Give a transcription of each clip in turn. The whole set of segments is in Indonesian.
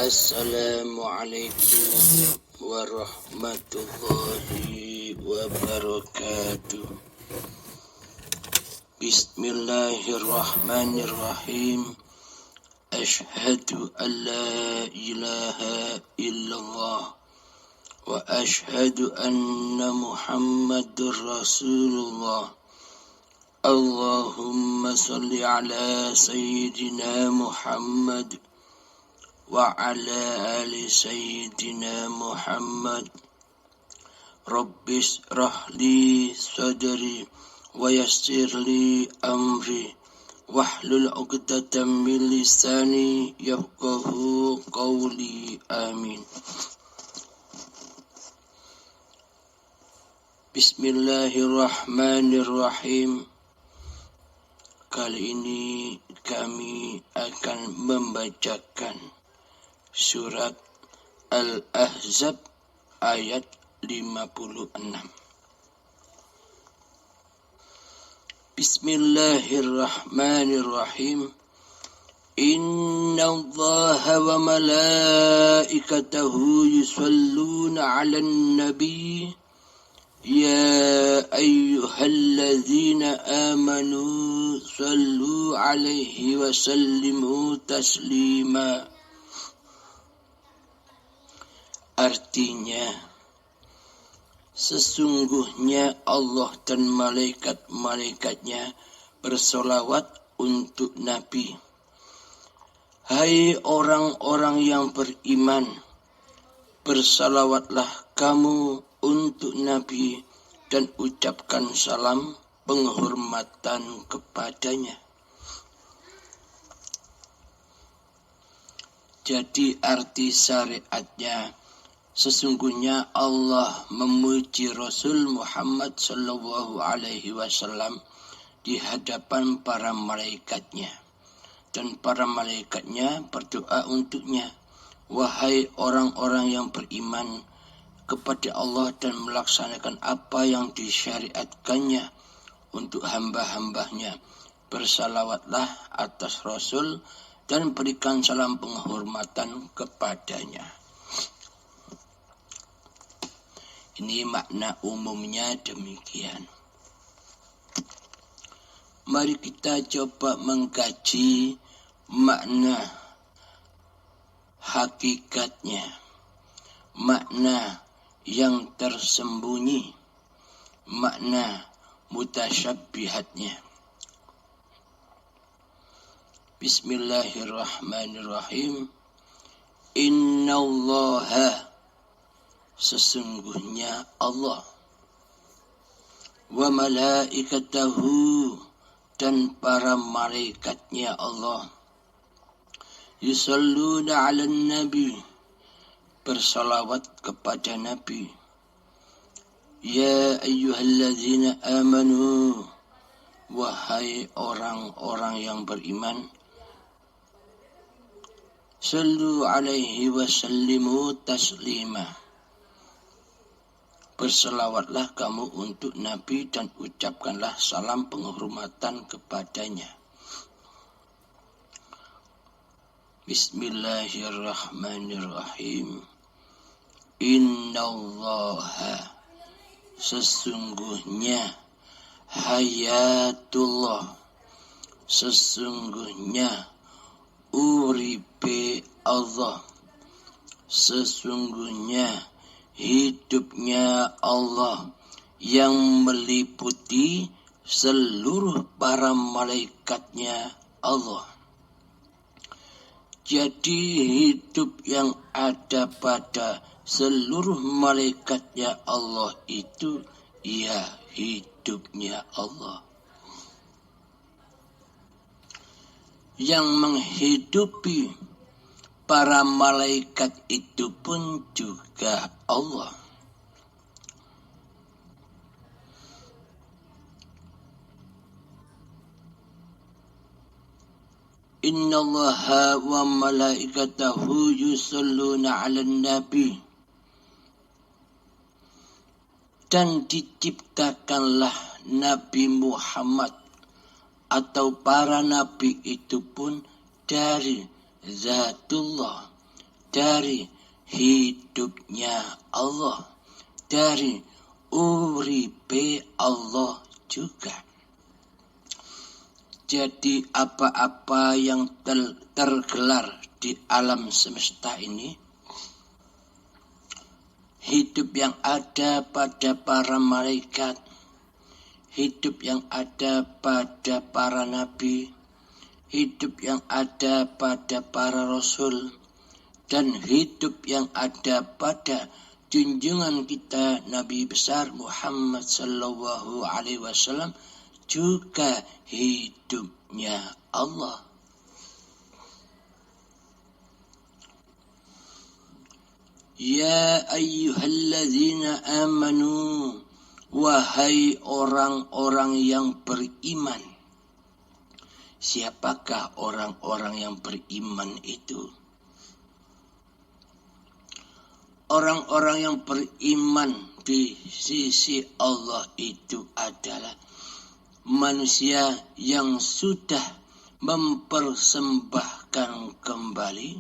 Assalamualaikum warahmatullahi wabarakatuh. Bismillahirrahmanirrahim. Ashhadu an la ilaha illallah wa ashhadu anna Muhammadur Rasulullah. Allahumma salli ala sayyidina Muhammad wa ala ali sayyidina Muhammad. Rabbis rahli sadri wa yassir li amri wahlul 'uqdatam min lisani yafqahu qawli. Amin. Bismillahirrahmanirrahim. Kali ini kami akan membacakan surat Al-Ahzab ayat 56. Bismillahirrahmanirrahim. Inna Allaha wa malaikatahu yusalluna 'alan nabi. Ya ayyuhalladzina amanu sallu 'alaihi wa sallimu taslima. Artinya, sesungguhnya Allah dan malaikat-malaikatnya bersolawat untuk Nabi. Hai orang-orang yang beriman, bersalawatlah kamu untuk Nabi dan ucapkan salam penghormatan kepadanya. Jadi arti syariatnya, sesungguhnya Allah memuji Rasul Muhammad sallallahu alaihi wasallam di hadapan para malaikatnya, dan para malaikatnya berdoa untuknya. Wahai orang-orang yang beriman kepada Allah dan melaksanakan apa yang disyariatkannya untuk hamba-hambanya, bersalawatlah atas Rasul dan berikan salam penghormatan kepadanya. Ini makna umumnya demikian. Mari kita coba mengkaji makna hakikatnya, makna yang tersembunyi, makna mutasyabbihatnya. Bismillahirrahmanirrahim. Innallaha, sesungguhnya Allah, wa malaikatahu, dan para malaikatnya Allah, yusalluna 'alan nabi, bersalawat kepada Nabi. Ya ayyuhalladzina amanu, wahai orang-orang yang beriman, sallu alaihi wa sallimu taslima, berselawatlah kamu untuk Nabi dan ucapkanlah salam penghormatan kepadanya. Bismillahirrahmanirrahim. Innallaha, sesungguhnya hayatullah, sesungguhnya uripe Allah, sesungguhnya hidupnya Allah yang meliputi seluruh para malaikatnya Allah. Jadi hidup yang ada pada seluruh malaikatnya Allah itu ya hidupnya Allah. Yang menghidupi para malaikat itu pun juga Allah. Innallaha wa malaikatahu yusalluna 'alan nabi. Dan diciptakanlah Nabi Muhammad atau para nabi itu pun dari Zatullah, dari hidupnya Allah, dari uripe Allah juga. Jadi apa-apa yang tergelar di alam semesta ini, hidup yang ada pada para malaikat, hidup yang ada pada para nabi, hidup yang ada pada para rasul, dan hidup yang ada pada junjungan kita Nabi besar Muhammad sallallahu alaihi wasallam juga hidupnya Allah. Ya ayyuhalladzina amanu, wahai orang-orang yang beriman. Siapakah orang-orang yang beriman itu? Orang-orang yang beriman di sisi Allah itu adalah manusia yang sudah mempersembahkan kembali,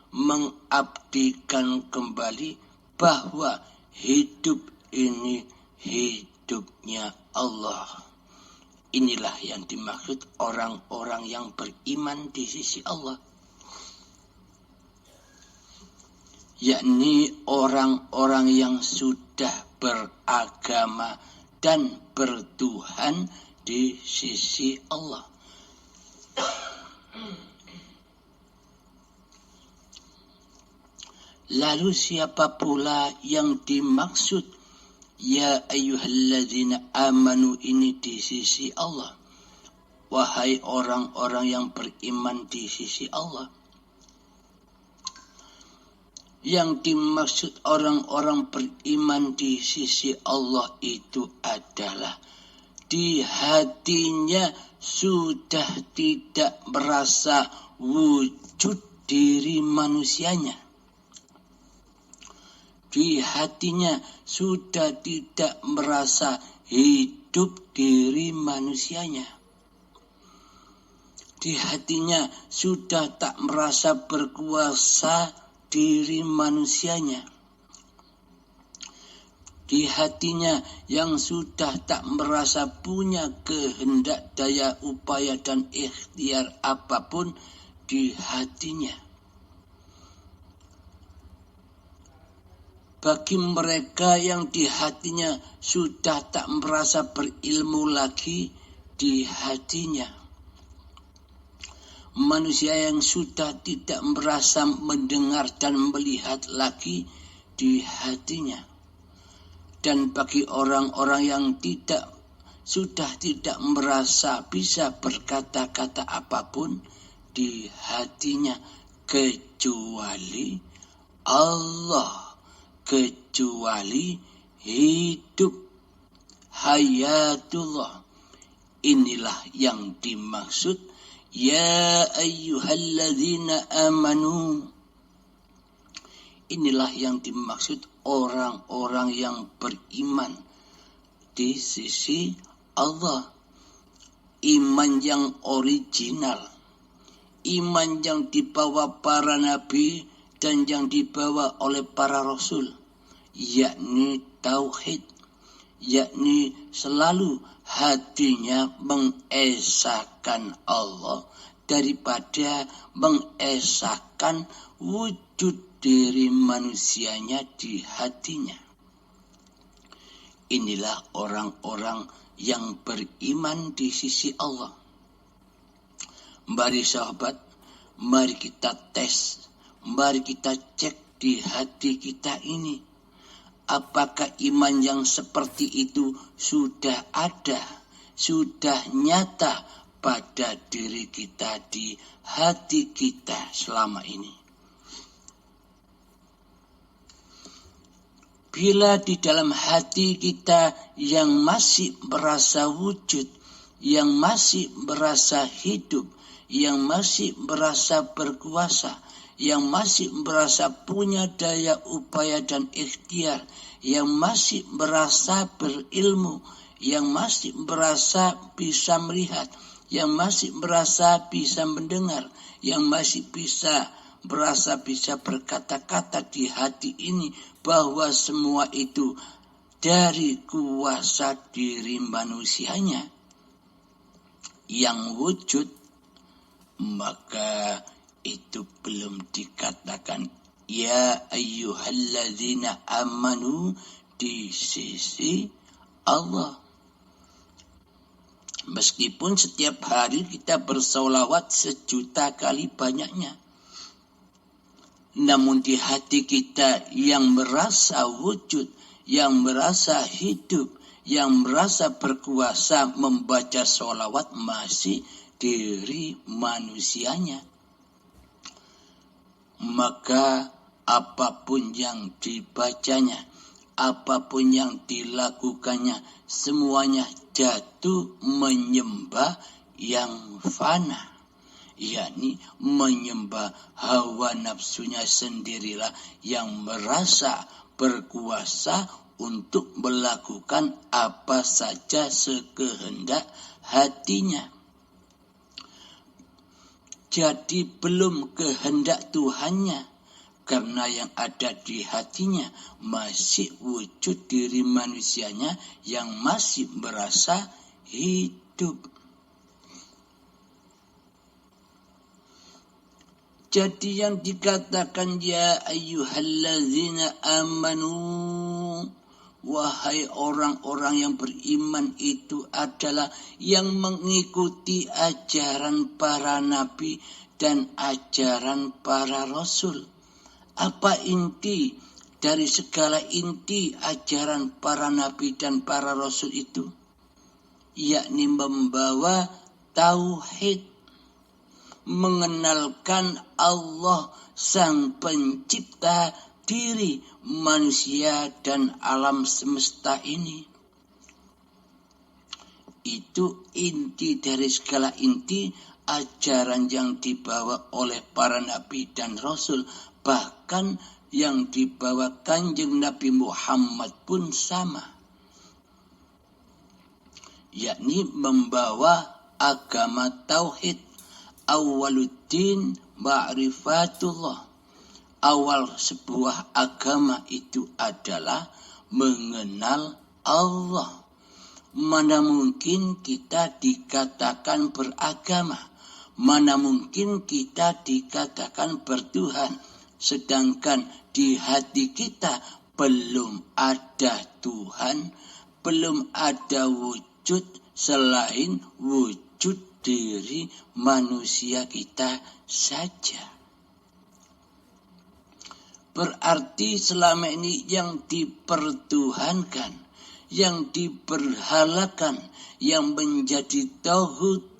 mengabdikan kembali bahwa hidup ini hidupnya Allah. Inilah yang dimaksud orang-orang yang beriman di sisi Allah, yakni orang-orang yang sudah beragama dan bertuhan di sisi Allah. Lalu siapa pula yang dimaksud ya ayyuhalladzina amanu ini di sisi Allah? Wahai orang-orang yang beriman di sisi Allah. Yang dimaksud orang-orang beriman di sisi Allah itu adalah di hatinya sudah tidak merasa wujud diri manusianya. Di hatinya sudah tidak merasa hidup diri manusianya. Di hatinya sudah tak merasa berkuasa diri manusianya. Di hatinya yang sudah tak merasa punya kehendak, daya, upaya, dan ikhtiar apapun di hatinya. Bagi mereka yang di hatinya sudah tak merasa berilmu lagi di hatinya, manusia yang sudah tidak merasa mendengar dan melihat lagi di hatinya, dan bagi orang-orang yang sudah tidak merasa bisa berkata-kata apapun di hatinya kecuali Allah, kecuali hidup hayatullah. Inilah yang dimaksud ya ayyuhalladzina amanu. Inilah yang dimaksud orang-orang yang beriman di sisi Allah. Iman yang original, iman yang dibawa para nabi dan yang dibawa oleh para rasul, yakni tauhid, yakni selalu hatinya mengesahkan Allah daripada mengesahkan wujud diri manusianya di hatinya. Inilah orang-orang yang beriman di sisi Allah. Mari sahabat, mari kita tes, mari kita cek di hati kita ini. Apakah iman yang seperti itu sudah ada, sudah nyata pada diri kita, di hati kita selama ini? Bila di dalam hati kita yang masih merasa wujud, yang masih merasa hidup, yang masih merasa berkuasa, yang masih merasa punya daya upaya dan ikhtiar, yang masih merasa berilmu, yang masih merasa bisa melihat, yang masih merasa bisa mendengar, yang masih bisa berasa bisa berkata-kata di hati ini bahwa semua itu dari kuasa diri manusianya yang wujud, maka itu belum dikatakan ya ayyuhalladzina amanu di sisi Allah. Meskipun setiap hari kita bersolawat 1.000.000 kali banyaknya, namun di hati kita yang merasa wujud, yang merasa hidup, yang merasa berkuasa membaca solawat masih diri manusianya. Maka apapun yang dibacanya, apapun yang dilakukannya, semuanya jatuh menyembah yang fana, yakni menyembah hawa nafsunya sendirilah yang merasa berkuasa untuk melakukan apa saja sekehendak hatinya. Jadi belum kehendak Tuhannya, karena yang ada di hatinya masih wujud diri manusianya yang masih merasa hidup. Jadi yang dikatakan ya ayyuhalladzina amanu, wahai orang-orang yang beriman, itu adalah yang mengikuti ajaran para nabi dan ajaran para rasul. Apa inti dari segala inti ajaran para nabi dan para rasul itu? Yakni membawa tauhid, mengenalkan Allah sang pencipta diri manusia dan alam semesta ini. Itu inti dari segala inti ajaran yang dibawa oleh para nabi dan rasul. Bahkan yang dibawa Kanjeng Nabi Muhammad pun sama, yakni membawa agama tauhid. Awaluddin ma'rifatullah. Awal sebuah agama itu adalah mengenal Allah. Mana mungkin kita dikatakan beragama, mana mungkin kita dikatakan bertuhan, sedangkan di hati kita belum ada Tuhan, belum ada wujud selain wujud diri manusia kita saja. Berarti selama ini yang dipertuhankan, yang diberhalakan, yang menjadi tauhid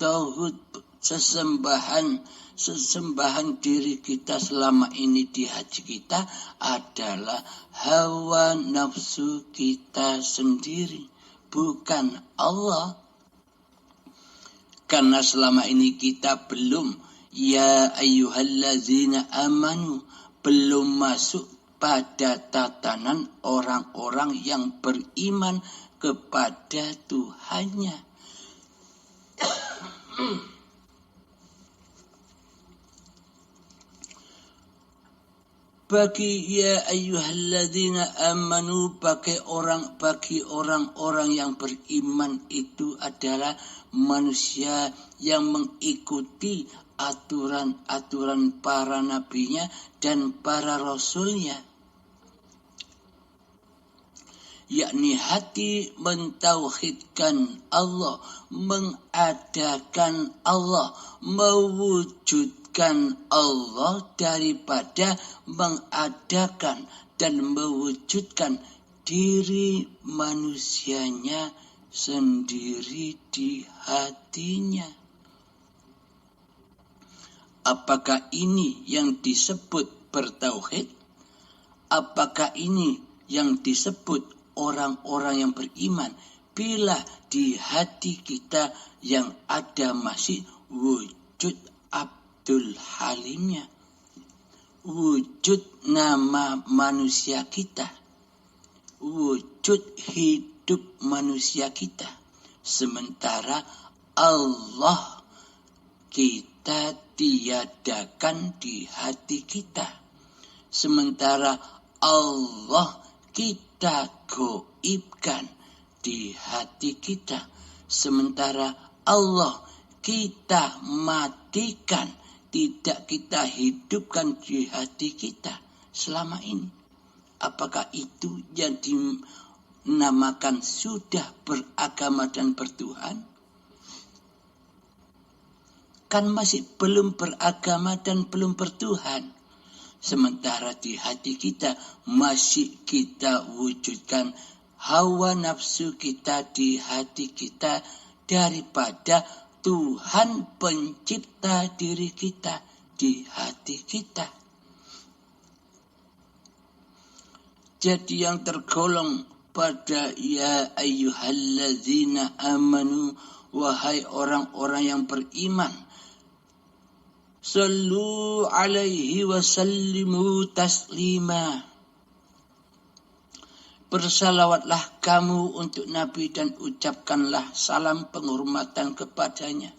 sesembahan diri kita selama ini di hati kita adalah hawa nafsu kita sendiri, bukan Allah. Karena selama ini kita belum ya ayyuhalladzina amanu, belum masuk pada tatanan orang-orang yang beriman kepada Tuhannya. Bagi ya ayyuhalladzina amanu, bagi orang-orang yang beriman itu adalah manusia yang mengikuti aturan-aturan para nabinya dan para rasulnya, yakni hati mentauhidkan Allah, mengadakan Allah, mewujudkan Allah daripada mengadakan dan mewujudkan diri manusianya sendiri di hatinya. Apakah ini yang disebut bertauhid? Apakah ini yang disebut orang-orang yang beriman? Bila di hati kita yang ada masih wujud Abdul Halimnya, wujud nama manusia kita, wujud hidup manusia kita. Sementara Allah kita kita tiadakan di hati kita. Sementara Allah kita goibkan di hati kita. Sementara Allah kita matikan, tidak kita hidupkan di hati kita selama ini. Apakah itu yang dinamakan sudah beragama dan bertuhan? Kan masih belum beragama dan belum bertuhan. Sementara di hati kita masih kita wujudkan hawa nafsu kita di hati kita daripada Tuhan pencipta diri kita di hati kita. Jadi yang tergolong pada ya ayyuhalladzina amanu, wahai orang-orang yang beriman, sallu alaihi wa sallimu taslima. Bersalawatlah kamu untuk Nabi dan ucapkanlah salam penghormatan kepadanya.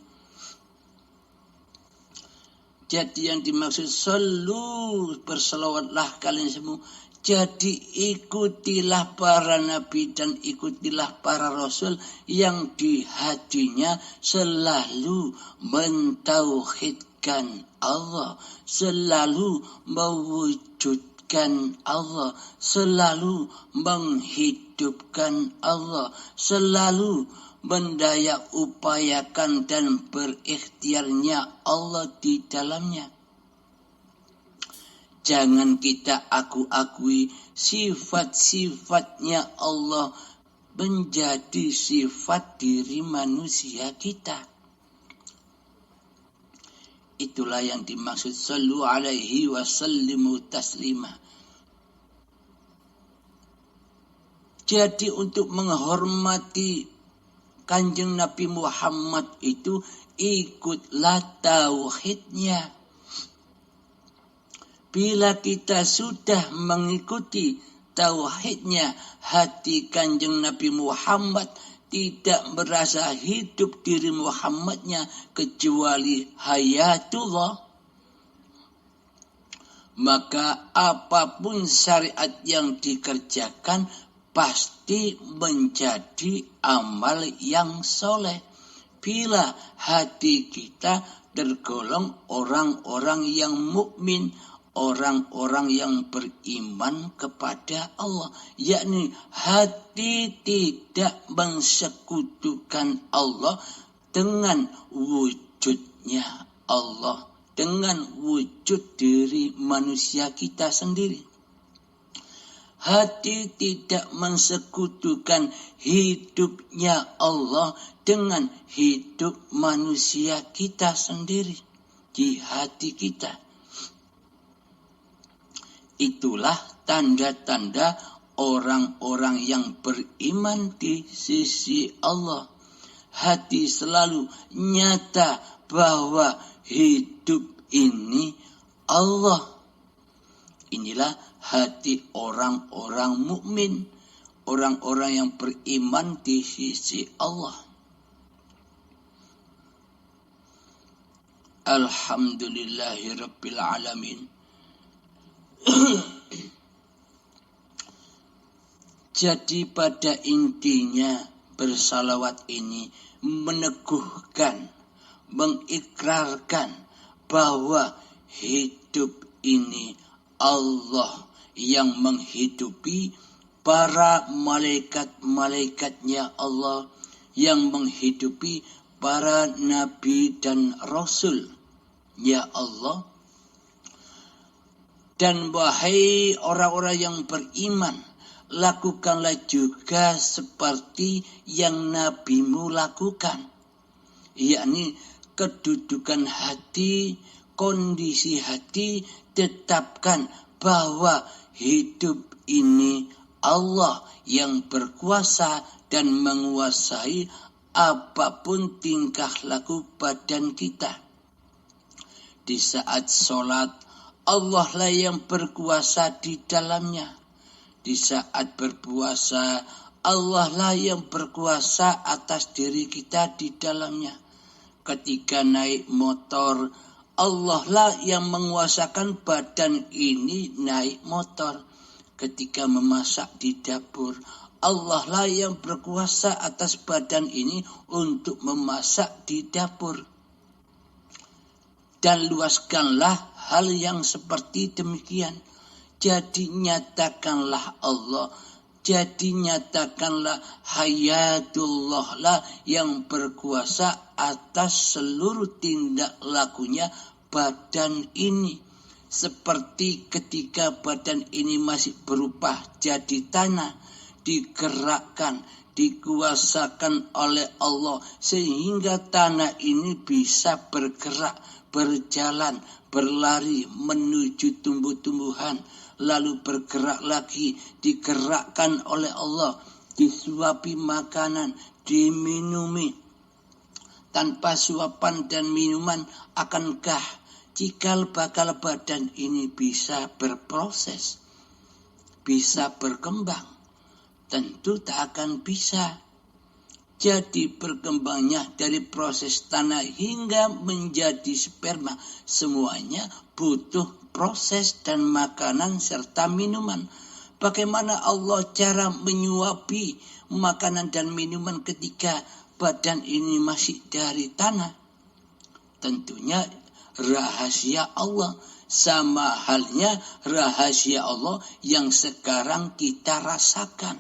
Jadi yang dimaksud sallu, bersalawatlah kalian semua. Jadi ikutilah para nabi dan ikutilah para rasul yang di hatinya selalu mentauhidkan Allah, selalu mewujudkan Allah, selalu menghidupkan Allah, selalu mendaya upayakan dan berikhtiarnya Allah di dalamnya. Jangan kita akui sifat-sifatnya Allah menjadi sifat diri manusia kita. Itulah yang dimaksud sallu alaihi wa sallimu taslima. Jadi untuk menghormati Kanjeng Nabi Muhammad itu ikutlah tauhidnya. Bila kita sudah mengikuti tauhidnya, hati Kanjeng Nabi Muhammad tidak merasa hidup diri Muhammadnya kecuali hayatullah. Maka apapun syariat yang dikerjakan pasti menjadi amal yang soleh. Bila hati kita tergolong orang-orang yang mukmin, orang-orang yang beriman kepada Allah, yakni hati tidak mensekutukan Allah dengan wujudnya Allah, dengan wujud diri manusia kita sendiri. Hati tidak mensekutukan hidupnya Allah dengan hidup manusia kita sendiri di hati kita. Itulah tanda-tanda orang-orang yang beriman di sisi Allah. Hati selalu nyata bahwa hidup ini Allah. Inilah hati orang-orang mukmin, orang-orang yang beriman di sisi Allah. Alhamdulillahirabbil alamin. Jadi pada intinya bersalawat ini meneguhkan, mengikrarkan bahwa hidup ini Allah yang menghidupi, para malaikat-malaikatnya Allah yang menghidupi, para nabi dan rasul ya Allah. Dan wahai orang-orang yang beriman, lakukanlah juga seperti yang nabimu lakukan, yakni kedudukan hati, kondisi hati, tetapkan bahwa hidup ini Allah yang berkuasa dan menguasai apapun tingkah laku badan kita. Di saat sholat, Allah lah yang berkuasa di dalamnya. Di saat berpuasa, Allah lah yang berkuasa atas diri kita di dalamnya. ketika naik motor, Allah lah yang menguasakan badan ini naik motor. Ketika memasak di dapur, Allah lah yang berkuasa atas badan ini untuk memasak di dapur. Dan luaskanlah hal yang seperti demikian. Jadi nyatakanlah Allah, jadi nyatakanlah hayatullah lah yang berkuasa atas seluruh tindak lakunya badan ini. Seperti ketika badan ini masih berupa jadi tanah, digerakkan, dikuasakan oleh Allah sehingga tanah ini bisa bergerak, berjalan, berlari menuju tumbuh-tumbuhan, lalu bergerak lagi, digerakkan oleh Allah, disuapi makanan, diminumi. Tanpa suapan dan minuman, akankah cikal bakal badan ini bisa berproses, bisa berkembang? Tentu tak akan bisa. Jadi berkembangnya dari proses tanah hingga menjadi sperma, semuanya butuh proses dan makanan serta minuman. Bagaimana Allah cara menyuapi makanan dan minuman ketika badan ini masih dari tanah? Tentunya rahasia Allah. Sama halnya rahasia Allah yang sekarang kita rasakan.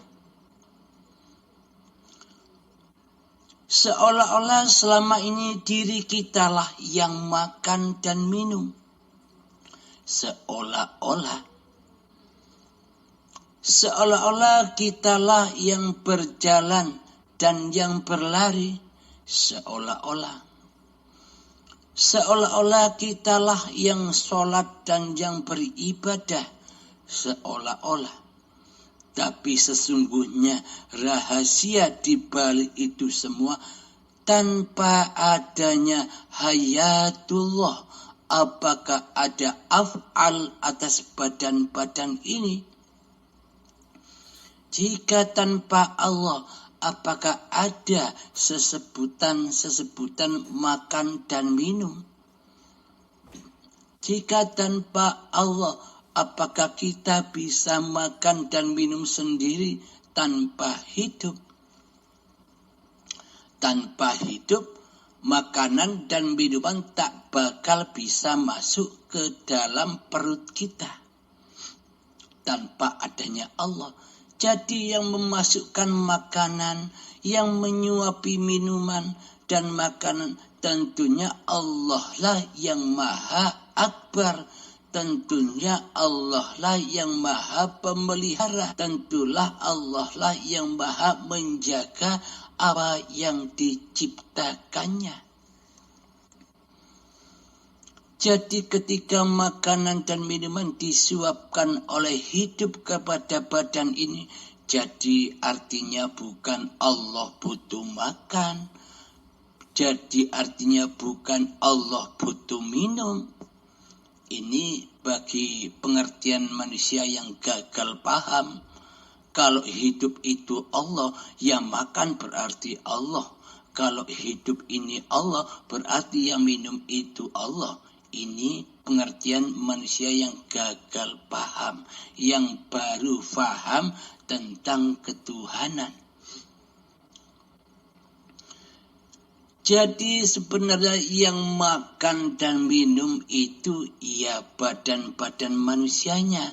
Seolah-olah selama ini diri kitalah yang makan dan minum. Seolah-olah kitalah yang berjalan dan yang berlari. Seolah-olah kitalah yang sholat dan yang beribadah. Seolah-olah. Tapi sesungguhnya rahasia di balik itu semua, tanpa adanya hayatullah, apakah ada af'al atas badan-badan ini? Jika tanpa Allah, apakah ada sesebutan-sesebutan makan dan minum? Jika tanpa Allah, apakah kita bisa makan dan minum sendiri tanpa hidup? Tanpa hidup, makanan dan minuman tak bakal bisa masuk ke dalam perut kita. Tanpa adanya Allah. Jadi yang memasukkan makanan, yang menyuapi minuman dan makanan, tentunya Allah lah yang maha akbar. Tentunya Allah lah yang maha pemelihara. Tentulah Allah lah yang maha menjaga apa yang diciptakannya. Jadi ketika makanan dan minuman disuapkan oleh hidup kepada badan ini, jadi artinya bukan Allah butuh makan. Jadi artinya bukan Allah butuh minum. Ini bagi pengertian manusia yang gagal paham. Kalau hidup itu Allah, yang makan berarti Allah. Kalau hidup ini Allah, berarti yang minum itu Allah. Ini pengertian manusia yang gagal paham, yang baru paham tentang ketuhanan. Jadi sebenarnya yang makan dan minum itu ya badan-badan manusianya.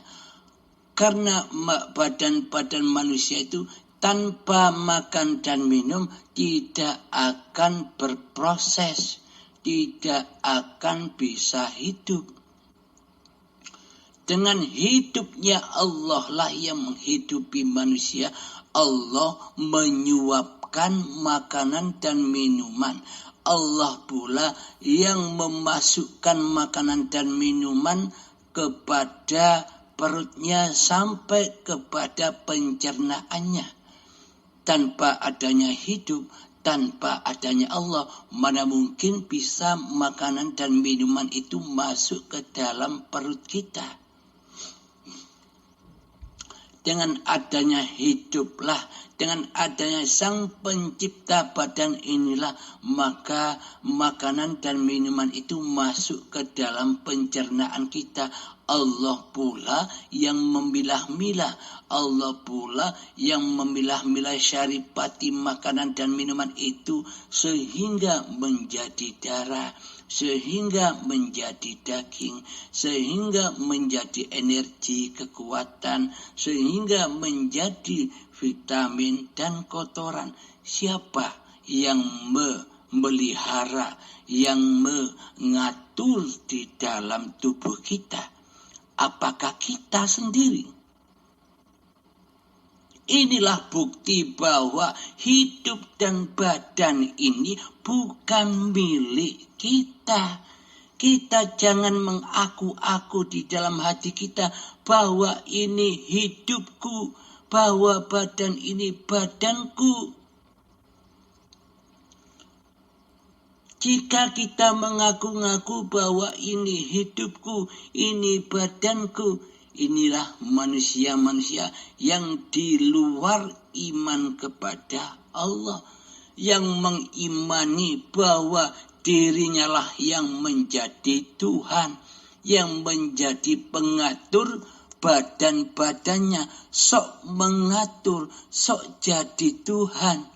Karena badan-badan manusia itu tanpa makan dan minum tidak akan berproses, tidak akan bisa hidup. Dengan hidupnya Allah lah yang menghidupi manusia. Allah menyuapkan makanan dan minuman. Allah pula yang memasukkan makanan dan minuman kepada perutnya sampai kepada pencernaannya. Tanpa adanya hidup, tanpa adanya Allah, mana mungkin bisa makanan dan minuman itu masuk ke dalam perut kita. Dengan adanya hiduplah, dengan adanya Sang Pencipta badan inilah, maka makanan dan minuman itu masuk ke dalam pencernaan kita. Allah pula yang memilah-milah, Allah pula yang memilah-milah syaripati makanan dan minuman itu sehingga menjadi darah, sehingga menjadi daging, sehingga menjadi energi kekuatan, sehingga menjadi vitamin dan kotoran. Siapa yang memelihara, yang mengatur di dalam tubuh kita? Apakah kita sendiri? Inilah bukti bahwa hidup dan badan ini bukan milik kita. Kita jangan mengaku-aku di dalam hati kita bahwa ini hidupku, bahwa badan ini badanku. Jika kita mengaku-ngaku bahwa ini hidupku, ini badanku, inilah manusia-manusia yang di luar iman kepada Allah, yang mengimani bahwa dirinya lah yang menjadi Tuhan, yang menjadi pengatur badan-badannya, sok mengatur, sok jadi Tuhan.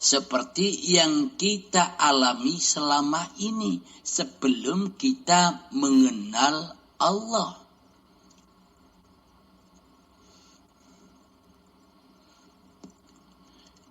Seperti yang kita alami selama ini sebelum kita mengenal Allah.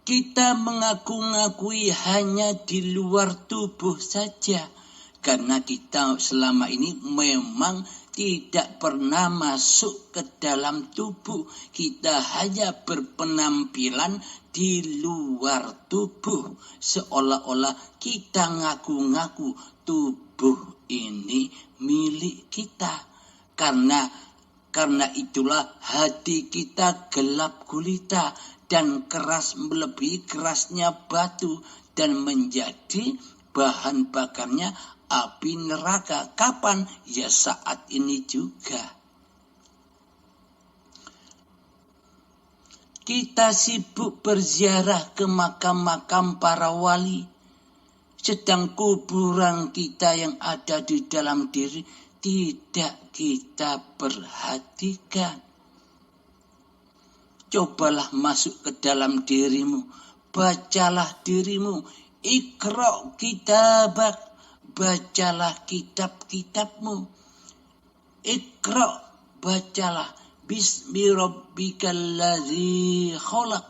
Kita mengaku-ngakui hanya di luar tubuh saja, karena kita selama ini memang tidak pernah masuk ke dalam tubuh. Kita hanya berpenampilan di luar tubuh, seolah-olah kita ngaku-ngaku tubuh ini milik kita. Karena itulah hati kita gelap gulita dan keras melebihi kerasnya batu dan menjadi bahan bakarnya api neraka. Kapan? Ya saat ini juga. Kita sibuk berziarah ke makam-makam para wali, sedang kuburan kita yang ada di dalam diri tidak kita perhatikan. Cobalah masuk ke dalam dirimu, bacalah dirimu, Iqra kitabak, bacalah kitab-kitabmu. Iqra, bacalah. Bismi rabbikal ladzi khalaq,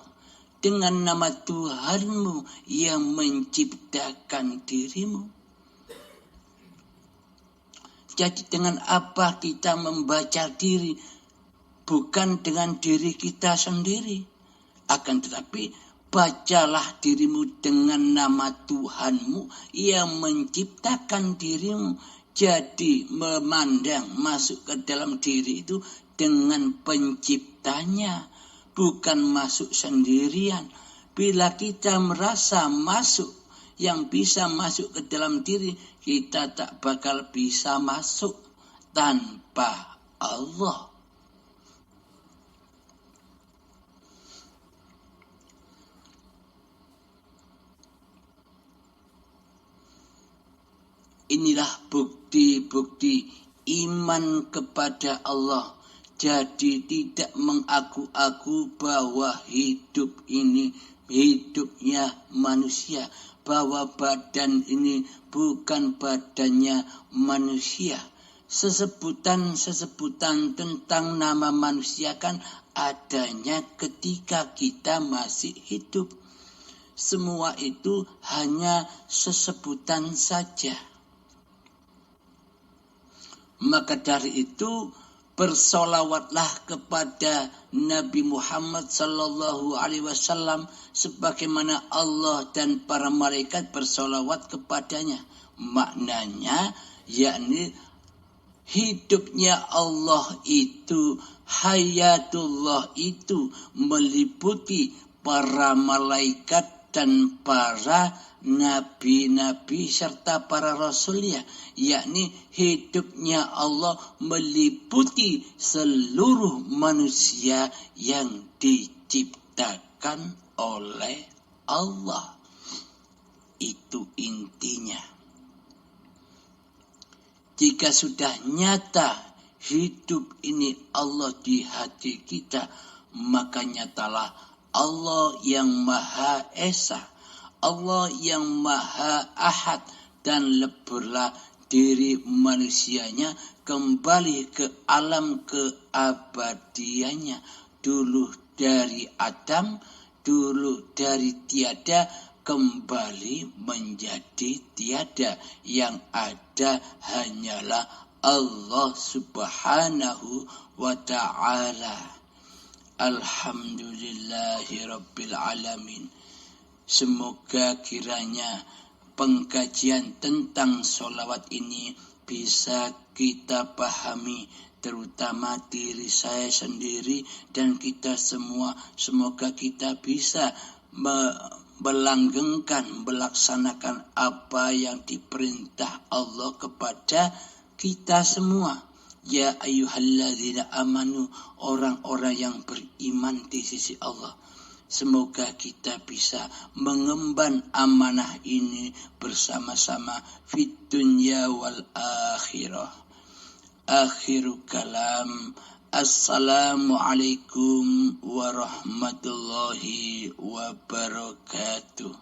dengan nama Tuhanmu yang menciptakan dirimu. Jadi dengan apa kita membaca diri? Bukan dengan diri kita sendiri. Akan tetapi bacalah dirimu dengan nama Tuhanmu yang menciptakan dirimu. Jadi memandang masuk ke dalam diri itu dengan penciptanya, bukan masuk sendirian. Bila kita merasa masuk, yang bisa masuk ke dalam diri, kita tak bakal bisa masuk tanpa Allah. Inilah bukti-bukti iman kepada Allah. Jadi tidak mengaku-aku bahwa hidup ini hidupnya manusia, bahwa badan ini bukan badannya manusia. Sesebutan-sesebutan tentang nama manusia kan adanya ketika kita masih hidup. Semua itu hanya sesebutan saja. Maka dari itu bersolawatlah kepada Nabi Muhammad sallallahu alaihi wasallam sebagaimana Allah dan para malaikat bersolawat kepadanya. Maknanya yakni hidupnya Allah itu, hayatullah itu meliputi para malaikat dan para nabi-nabi serta para rasulnya, yakni hidupnya Allah meliputi seluruh manusia yang diciptakan oleh Allah. Itu intinya. Jika sudah nyata hidup ini Allah di hati kita, maka nyatalah Allah yang Maha Esa, Allah yang Maha Ahad, dan leburlah diri manusianya kembali ke alam keabadiannya. Dulu dari Adam, dulu dari tiada, kembali menjadi tiada. Yang ada hanyalah Allah Subhanahu wa ta'ala. Alhamdulillahi Rabbil Alamin. Semoga kiranya pengkajian tentang sholawat ini bisa kita pahami, terutama diri saya sendiri dan kita semua. Semoga kita bisa melanggengkan, melaksanakan apa yang diperintah Allah kepada kita semua. Ya ayyuhalladzina amanu, orang-orang yang beriman di sisi Allah. Semoga kita bisa mengemban amanah ini bersama-sama fid dunya wal akhirah. Akhiru kalam. Assalamualaikum warahmatullahi wabarakatuh.